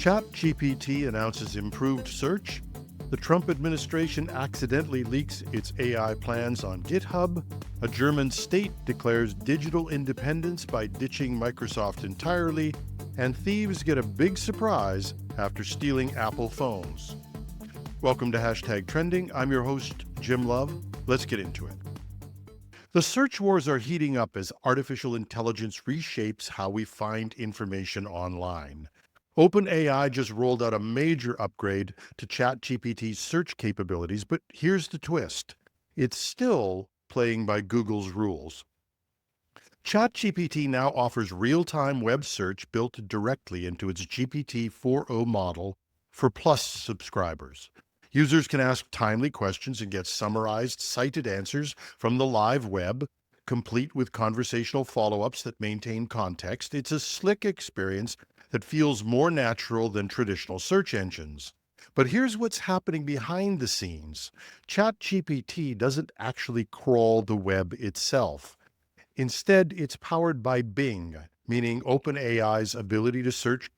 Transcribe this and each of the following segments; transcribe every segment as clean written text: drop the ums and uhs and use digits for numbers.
ChatGPT announces improved search. The Trump administration accidentally leaks its AI plans on GitHub. A German state declares digital independence by ditching Microsoft entirely. And thieves get a big surprise after stealing Apple phones. Welcome to #Trending. I'm your host, Jim Love. Let's get into it. The search wars are heating up as artificial intelligence reshapes how we find information online. OpenAI just rolled out a major upgrade to ChatGPT's search capabilities, but here's the twist. It's still playing by Google's rules. ChatGPT now offers real-time web search built directly into its GPT-4o model for Plus subscribers. Users can ask timely questions and get summarized, cited answers from the live web, complete with conversational follow-ups that maintain context. It's a slick experience that feels more natural than traditional search engines. But here's what's happening behind the scenes. ChatGPT doesn't actually crawl the web itself. Instead, it's powered by Bing, meaning OpenAI's ability to search.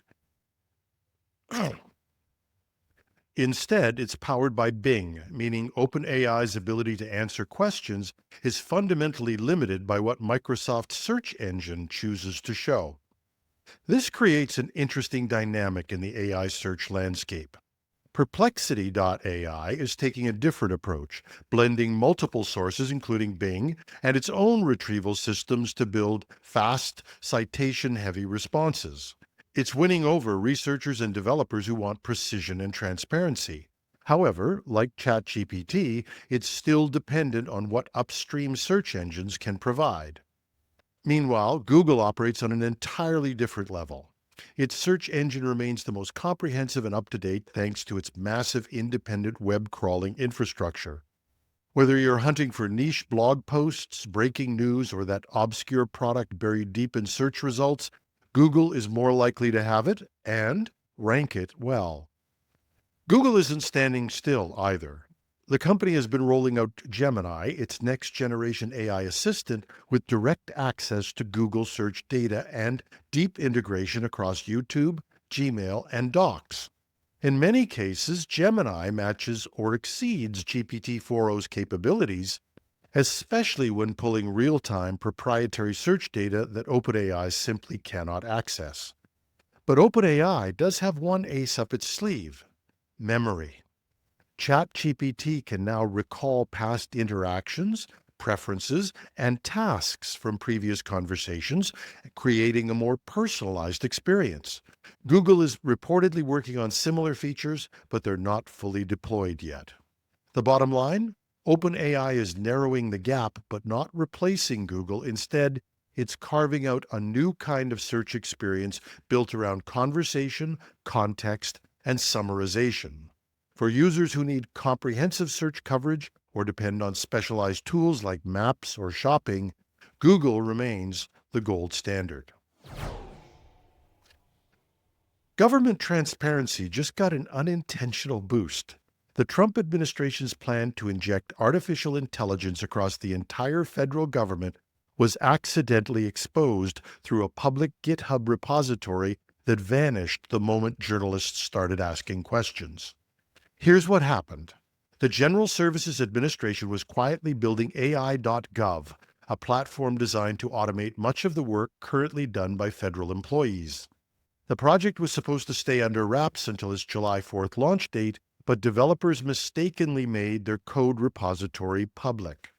Instead, it's powered by Bing, meaning OpenAI's ability to answer questions is fundamentally limited by what Microsoft's search engine chooses to show. This creates an interesting dynamic in the AI search landscape. Perplexity.ai is taking a different approach, blending multiple sources, including Bing, and its own retrieval systems to build fast, citation-heavy responses. It's winning over researchers and developers who want precision and transparency. However, like ChatGPT, it's still dependent on what upstream search engines can provide. Meanwhile, Google operates on an entirely different level. Its search engine remains the most comprehensive and up-to-date thanks to its massive independent web crawling infrastructure. Whether you're hunting for niche blog posts, breaking news, or that obscure product buried deep in search results, Google is more likely to have it and rank it well. Google isn't standing still either. The company has been rolling out Gemini, its next-generation AI assistant, with direct access to Google search data and deep integration across YouTube, Gmail, and Docs. In many cases, Gemini matches or exceeds GPT-4o's capabilities, especially when pulling real-time proprietary search data that OpenAI simply cannot access. But OpenAI does have one ace up its sleeve: memory. ChatGPT can now recall past interactions, preferences, and tasks from previous conversations, creating a more personalized experience. Google is reportedly working on similar features, but they're not fully deployed yet. The bottom line? OpenAI is narrowing the gap, but not replacing Google. Instead, it's carving out a new kind of search experience built around conversation, context, and summarization. For users who need comprehensive search coverage or depend on specialized tools like maps or shopping, Google remains the gold standard. Government transparency just got an unintentional boost. The Trump administration's plan to inject artificial intelligence across the entire federal government was accidentally exposed through a public GitHub repository that vanished the moment journalists started asking questions. Here's what happened. The General Services Administration was quietly building AI.gov, a platform designed to automate much of the work currently done by federal employees. The project was supposed to stay under wraps until its July 4th launch date, but developers mistakenly made their code repository public.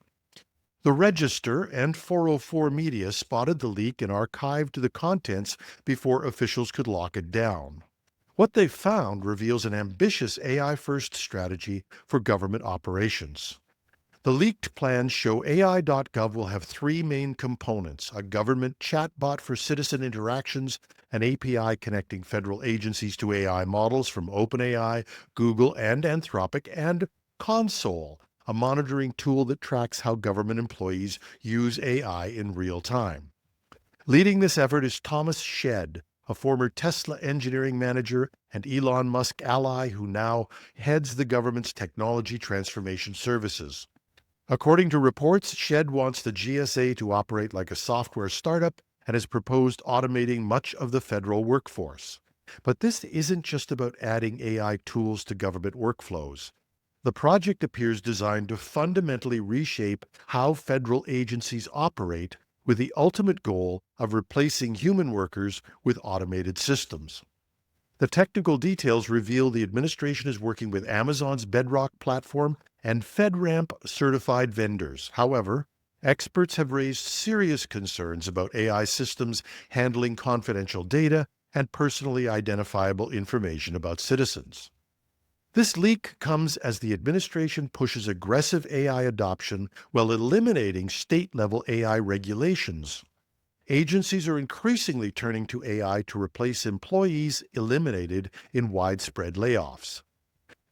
The Register and 404 Media spotted the leak and archived the contents before officials could lock it down. What they found reveals an ambitious AI-first strategy for government operations. The leaked plans show AI.gov will have three main components: a government chatbot for citizen interactions, an API connecting federal agencies to AI models from OpenAI, Google, and Anthropic, and Console, a monitoring tool that tracks how government employees use AI in real time. Leading this effort is Thomas Shedd, a former Tesla engineering manager and Elon Musk ally who now heads the government's technology transformation services. According to reports, Shedd wants the GSA to operate like a software startup and has proposed automating much of the federal workforce. But this isn't just about adding AI tools to government workflows. The project appears designed to fundamentally reshape how federal agencies operate with the ultimate goal of replacing human workers with automated systems. The technical details reveal the administration is working with Amazon's Bedrock platform and FedRAMP certified vendors. However, experts have raised serious concerns about AI systems handling confidential data and personally identifiable information about citizens. This leak comes as the administration pushes aggressive AI adoption while eliminating state-level AI regulations. Agencies are increasingly turning to AI to replace employees eliminated in widespread layoffs.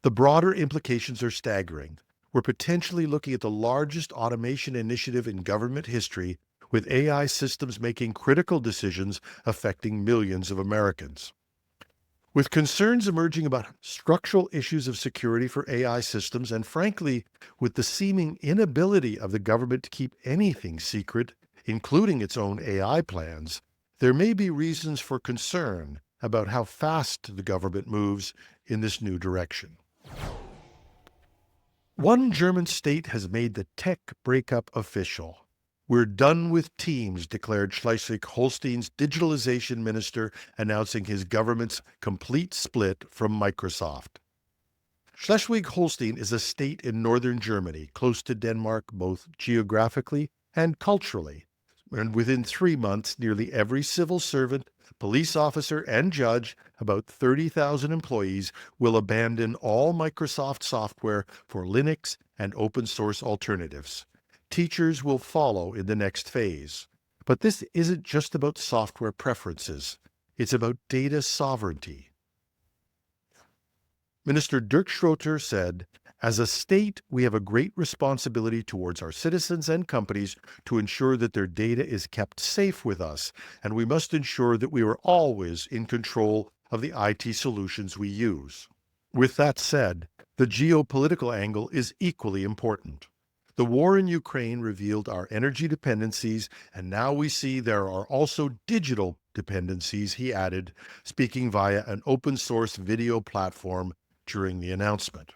The broader implications are staggering. We're potentially looking at the largest automation initiative in government history, with AI systems making critical decisions affecting millions of Americans. With concerns emerging about structural issues of security for AI systems, and frankly, with the seeming inability of the government to keep anything secret, including its own AI plans, there may be reasons for concern about how fast the government moves in this new direction. One German state has made the tech breakup official. We're done with Teams, declared Schleswig-Holstein's digitalization minister, announcing his government's complete split from Microsoft. Schleswig-Holstein is a state in northern Germany, close to Denmark both geographically and culturally. And within 3 months, nearly every civil servant, police officer, and judge, about 30,000 employees, will abandon all Microsoft software for Linux and open source alternatives. Teachers will follow in the next phase. But this isn't just about software preferences. It's about data sovereignty. Minister Dirk Schroeter said, "As a state, we have a great responsibility towards our citizens and companies to ensure that their data is kept safe with us, and we must ensure that we are always in control of the IT solutions we use." With that said, the geopolitical angle is equally important. The war in Ukraine revealed our energy dependencies, and now we see there are also digital dependencies, he added, speaking via an open-source video platform during the announcement.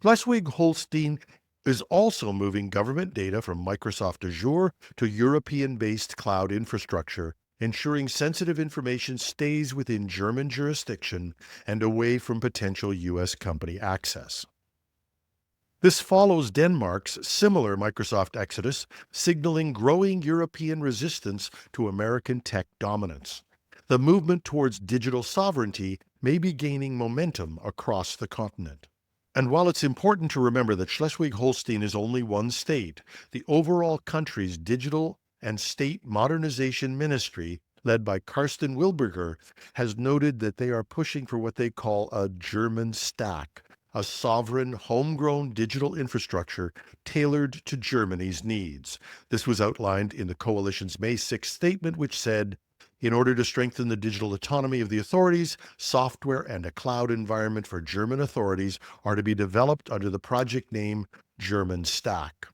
Schleswig-Holstein is also moving government data from Microsoft Azure to European-based cloud infrastructure, ensuring sensitive information stays within German jurisdiction and away from potential U.S. company access. This follows Denmark's similar Microsoft exodus, signaling growing European resistance to American tech dominance. The movement towards digital sovereignty may be gaining momentum across the continent. And while it's important to remember that Schleswig-Holstein is only one state, the overall country's digital and state modernization ministry, led by Karsten Wilberger, has noted that they are pushing for what they call a German stack, a sovereign, homegrown digital infrastructure tailored to Germany's needs. This was outlined in the coalition's May 6th statement, which said, "In order to strengthen the digital autonomy of the authorities, software and a cloud environment for German authorities are to be developed under the project name German Stack."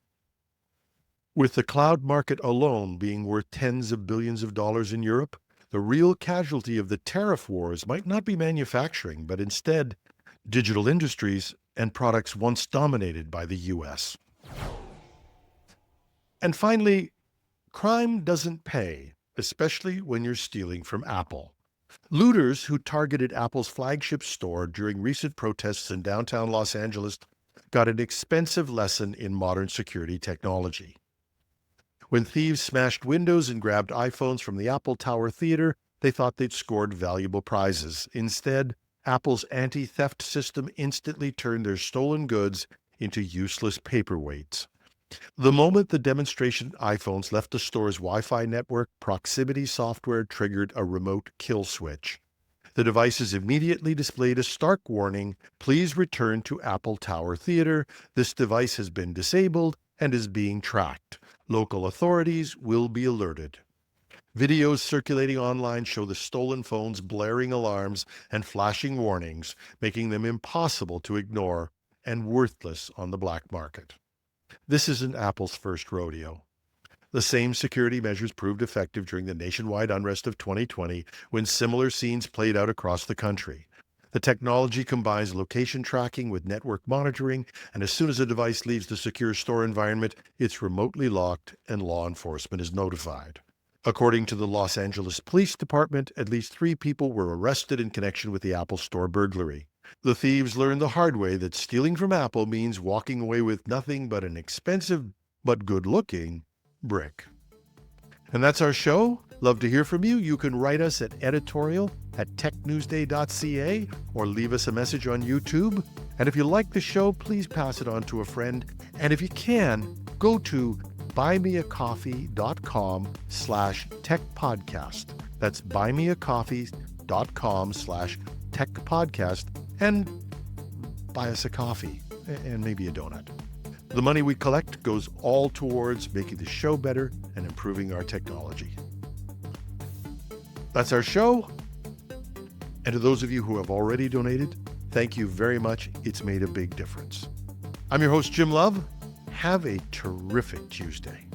With the cloud market alone being worth tens of billions of dollars in Europe, the real casualty of the tariff wars might not be manufacturing, but instead digital industries and products once dominated by the U.S. And finally, crime doesn't pay, especially when you're stealing from Apple. Looters who targeted Apple's flagship store during recent protests in downtown Los Angeles got an expensive lesson in modern security technology. When thieves smashed windows and grabbed iPhones from the Apple Tower Theater, they thought they'd scored valuable prizes. Instead, Apple's anti-theft system instantly turned their stolen goods into useless paperweights. The moment the demonstration iPhones left the store's Wi-Fi network, proximity software triggered a remote kill switch. The devices immediately displayed a stark warning, "Please return to Apple Tower Theater. This device has been disabled and is being tracked. Local authorities will be alerted." Videos circulating online show the stolen phones blaring alarms and flashing warnings, making them impossible to ignore and worthless on the black market. This isn't Apple's first rodeo. The same security measures proved effective during the nationwide unrest of 2020 when similar scenes played out across the country. The technology combines location tracking with network monitoring, and as soon as a device leaves the secure store environment, it's remotely locked and law enforcement is notified. According to the Los Angeles Police Department, at least 3 people were arrested in connection with the Apple Store burglary. The thieves learned the hard way that stealing from Apple means walking away with nothing but an expensive but good-looking brick. And that's our show. Love to hear from you. You can write us at editorial@technewsday.ca or leave us a message on YouTube. And if you like the show, please pass it on to a friend. And if you can, go to buymeacoffee.com/techpodcast. That's buymeacoffee.com/techpodcast and buy us a coffee and maybe a donut. The money we collect goes all towards making the show better and improving our technology. That's our show. And to those of you who have already donated, thank you very much. It's made a big difference. I'm your host, Jim Love. Have a terrific Tuesday.